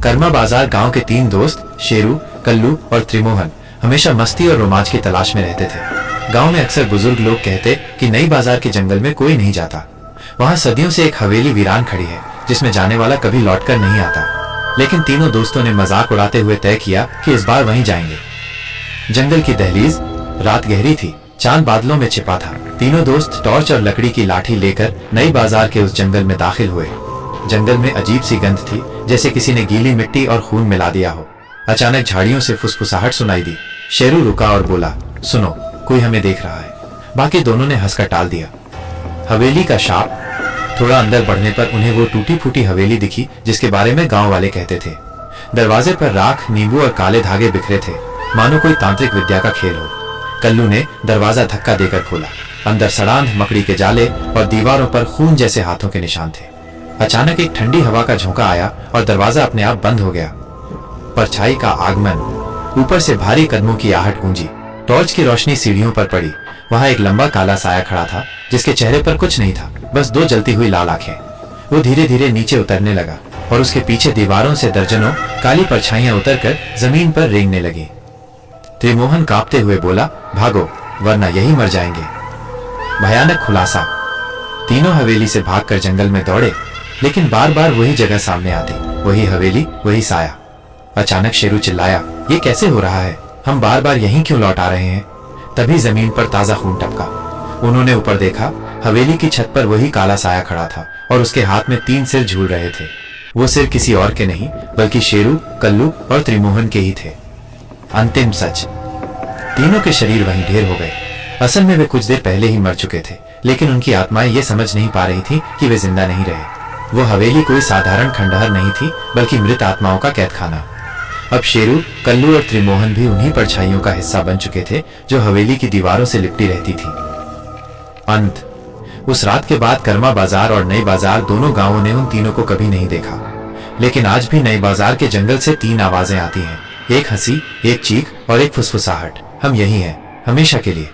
कर्मा बाजार गांव के 3 दोस्त शेरू, कल्लू और त्रिमोहन हमेशा मस्ती और रोमांच की तलाश में रहते थे। गांव में अक्सर बुजुर्ग लोग कहते कि नई बाजार के जंगल में कोई नहीं जाता। वहां सदियों से एक हवेली वीरान खड़ी है जिसमें जाने वाला कभी लौटकर नहीं आता। लेकिन तीनों दोस्तों ने मजाक उड़ाते हुए तय किया कि इस बार वहीं जाएंगे। जंगल की दहलीज, रात गहरी थी, चांद बादलों में छिपा था। तीनों दोस्त टॉर्च और लकड़ी की लाठी लेकर नई बाजार के उस जंगल में दाखिल हुए। जंगल में अजीब सी गंध थी, जैसे किसी ने गीली मिट्टी और खून मिला दिया हो। अचानक झाड़ियों से फुसफुसाहट सुनाई दी। शेरू रुका और बोला, सुनो, कोई हमें देख रहा है। बाकी दोनों ने हंसकर टाल दिया। हवेली का शाप। थोड़ा अंदर बढ़ने पर उन्हें वो टूटी फूटी हवेली दिखी जिसके बारे में गांव वाले कहते थे। दरवाजे पर राख, नींबू और काले धागे बिखरे थे, मानो कोई तांत्रिक विद्या का खेल हो। कल्लू ने दरवाजा धक्का देकर खोला। अंदर सड़ांध मकड़ी के जाले और दीवारों पर खून जैसे हाथों के निशान थे। अचानक एक ठंडी हवा का झोंका आया और दरवाजा अपने आप बंद हो गया। परछाई का आगमन। ऊपर से भारी कदमों की आहट गूंजी। टॉर्च की रोशनी सीढ़ियों पर पड़ी। वहां एक लंबा काला साया खड़ा था जिसके चेहरे पर कुछ नहीं था, बस 2 जलती हुई लाल आंखें। वो धीरे धीरे नीचे उतरने लगा और उसके पीछे दीवारों से दर्जनों काली परछाइयां उतरकर जमीन पर रेंगने लगी। त्रिमोहन कांपते हुए बोला, भागो वरना यही मर जाएंगे। भयानक खुलासा। तीनों हवेली से भागकर जंगल में दौड़े, लेकिन बार बार वही जगह सामने आती, वही हवेली, वही साया। अचानक शेरू चिल्लाया, ये कैसे हो रहा है? हम बार बार यहीं क्यों लौट आ रहे हैं? तभी जमीन पर ताजा खून टपका। उन्होंने ऊपर देखा। हवेली की छत पर वही काला साया खड़ा था और उसके हाथ में 3 सिर झूल रहे थे। वो सिर किसी और के नहीं बल्कि शेरू, कल्लू और त्रिमोहन के ही थे। अंतिम सच। तीनों के शरीर वहीं ढेर हो गए। असल में वे कुछ देर पहले ही मर चुके थे, लेकिन उनकी आत्माएं ये समझ नहीं पा रही थी कि वे जिंदा नहीं रहे। वो हवेली कोई साधारण खंडहर नहीं थी बल्कि मृत आत्माओं का कैदखाना। अब शेरू, कल्लू और त्रिमोहन भी उन्हीं परछाइयों का हिस्सा बन चुके थे जो हवेली की दीवारों से लिपटी रहती थी। अंत। उस रात के बाद कर्मा बाजार और नई बाजार दोनों गांवों ने उन तीनों को कभी नहीं देखा। लेकिन आज भी नई बाजार के जंगल से 3 आवाजें आती हैं, एक हंसी, एक चीख और एक फुसफुसाहट। हम यही हैं, हमेशा के लिए।